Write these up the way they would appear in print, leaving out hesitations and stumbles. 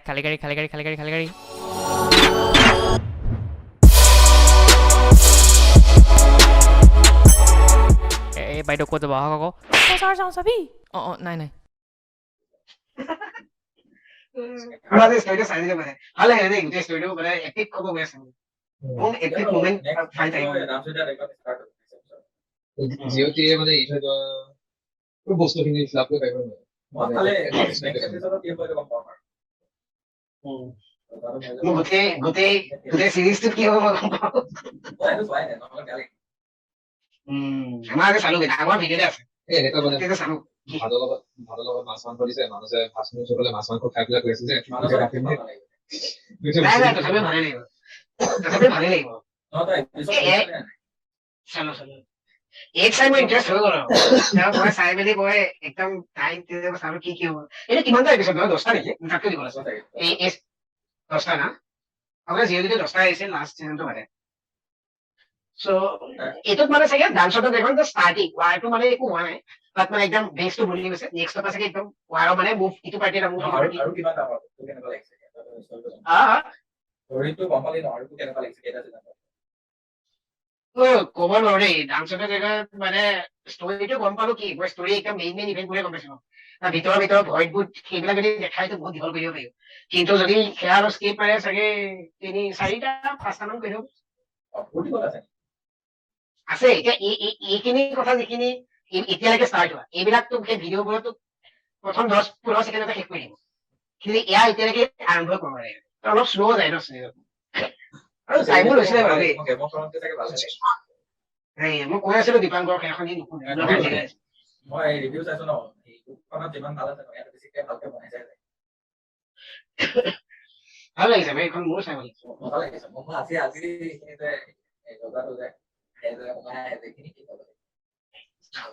খালি গাড়ী খালি গাড়ী খালি গাড়ী খালি গাড়ী এই বাইদেউ ক'ত যাব আহক আকৌ চাৰ চাওঁ চাবি অঁ নাই নাই বস্তুখিনি ফিল আপ কৰি পাৰিব গোটেই চিৰিজটো কি হ'ব আমাৰ চালো ডাঙৰ ভিডিঅ'তে আছে চালো ভাতৰ লগত মাছ মাংস দিছে মানুহে ফাষ্ট ফুড চবলে মাছ মাংস খাই পেলাই গৈছে যে তথাপিও ভালে লাগিব চালো এক চাই মই ইণ্টাৰেষ্ট হৈ গ'ল মই চাই মেলি মই একদম টাইম চালো কি হ'ব এইটো কিমানটা এপিছড নহয় 10টা নেকি তাতকৈ দিব আছে এই 10টা না আপোনাৰ যিহেতু 10টা আহিছে লাষ্ট চিজনটো মানে চ' এইটোত মানে চাগে ডান্সটো দেখোন ষ্টাৰ্টিং ৱাৰটো মানে একো হোৱা নাই তাত মানে একদম বেছটো বনি গৈছে নেক্সট পৰা চাগে একদম ৱাৰৰ মানে মুভ ইটো পাৰ্টি এটা মুভ আৰু কিবা এটা কেনেকুৱা লাগিছে ষ্টৰীটো গম পালি ন আৰু কেনেকুৱা লাগিছে কেইটা চিজন ক'ব নোৱাৰো দেই ডান্সৰ জেগাত মানে ষ্টৰীটো গম পালো কি মই ষ্টৰী একদম মেইন ইভেণ্টবোৰে গম পাইছো তাৰ ভিতৰত ভইডবোৰ সেইবিলাক যদি দেখাইতো বহুত দীঘল কৰিব পাৰিব কিন্তু যদি সেয়া আৰু স্কিপ পাৰে চাগে 3-4টা 5টা মান কৰিব আছে এতিয়া এইখিনি কথা যিখিনি এতিয়ালৈকে ষ্টাৰ্ট হোৱা এইবিলাকতো সেই ভিডিঅ'বোৰতো প্ৰথম 10-15 ছেকেণ্ডতে শেষ কৰি দিব কিন্তু এয়া এতিয়ালৈকে আৰম্ভ কৰিব লাগে অলপ শ্ল' যায় ন আৰু টাইমো লৈছিলে বাৰু দেই মই কৈ আছিলো দীপাংকৰ এখন মই ৰিভিউ চাইছো ন যিমান ভাল আছে বেছিকে ভালকে বনাইছে ভাল লাগিছে ভাই এখন মোৰ চাই মজা লাগিছে মই আজি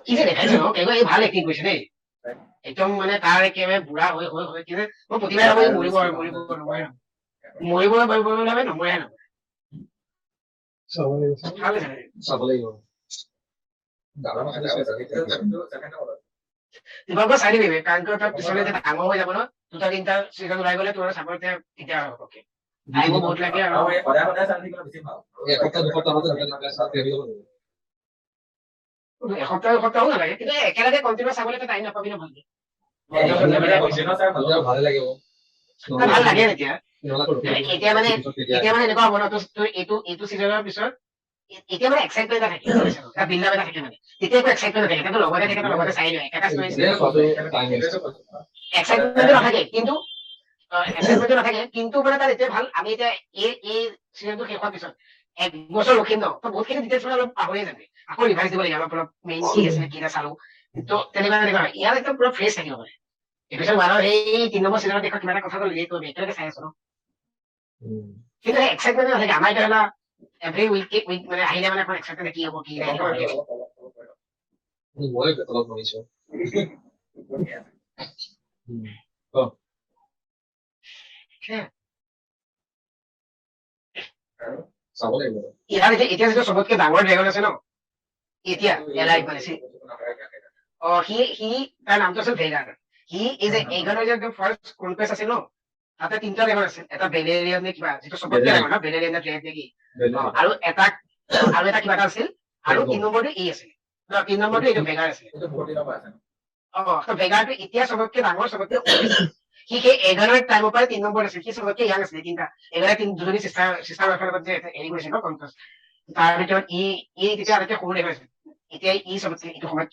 কি যে দেখাইছে ন এই ভাল এক্টিং কৰিছে দেই একদম মানে তাৰ একেবাৰে বুঢ়া হৈ কি যে মই প্ৰতিবাৰে মৰিব নমৰে চাব লাগিব দীপাংকৰ চাই দিবি কাৰণ তাৰ পিছলে যে ডাঙৰ হৈ যাব ন 2-3টা চিজন ওলাই গ'লে তোৰ চাব তেতিয়া হ'ব আহিব বহুত লাগে আৰু এসপ্তাহো নালাগে কিন্তু একেলগে কণ্টিনিউ চাবলৈ টাইম নাপাবি ন ভালকে ভালে লাগিব ভাল লাগে এতিয়া মানে এনেকুৱা হ'ব ন তোৰ এইটো চিজনৰ পিছত এতিয়া মানে এক্সাইটমেণ্ট এটা থাকে বিল্ডাপ এটা থাকে মানে তেতিয়া একো এক্সাইটমেণ্ট নাথাকে কিন্তু লগতে চাই লয় একেটা এক্সাইটমেণ্টটো নাথাকে কিন্তু মানে তাৰ এতিয়া ভাল আমি এতিয়া এই চিজনটো শেষ হোৱাৰ পিছত 1 বছৰ ৰখিম ন বহুতখিনি ডিটেইলছ মানে অলপ পাহৰিয়ে যাবি আকৌ ৰিভাইজ দিব লাগে অলপ মেইন কি আছে কি চালো তো তেনেকুৱা ইয়াত একদম পুৰা ফ্ৰেছ থাকিব মানে এপিছড 1ৰ সেই 3 নম্বৰ চিজনত দেখা কিবা এটা কথা ৰিলেট কৰিব একেলগে চাই আছো ন কিন্তু এক্সাইটমেণ্ট নাথাকে আমাৰ এতিয়া এভৰি উইক মানে আহিলে মানে এখন এক্সাইটমেণ্ট কি হ'ব কি নাই মই অলপ শুনিছো চাব লাগিব ইয়াৰ এতিয়া যিটো চবতকে ডাঙৰ ড্ৰেগন আছে ন এতিয়া এলাইভ মানে সি তাৰ নামটো আছিল ভেগাৰ সি এই যে এইখনৰ যে একদম ফাৰ্ষ্ট কনকুৱেষ্ট আছিল ন তাতে 3টা ড্ৰেগন আছিল এটা বেলেৰিয়ান নে কিবা যিটো চবতকে ডাঙৰ ন বেলেৰিয়ান নে ড্ৰেগন নেকি আৰু এটা কিবা এটা আছিল আৰু 3 নম্বৰটো ই আছিল 3 নম্বৰটো এইটো ভেগাৰ আছিল ভেগাৰটো এতিয়া চবতকে ডাঙৰ চবতকে সি সেই 11ৰ টাইমৰ পৰা 3 নম্বৰ আছিল সি চবতকে ইয়াং আছিলে 3টা দুজনী চিষ্টাৰ লগত যে হেৰি কৰিছিল ন কনকুৱেষ্ট তাৰ ভিতৰত ই তেতিয়া আটাইতকৈ সৰু ড্ৰেগন আছিল এতিয়া ই চবতকে এইটো সময়ত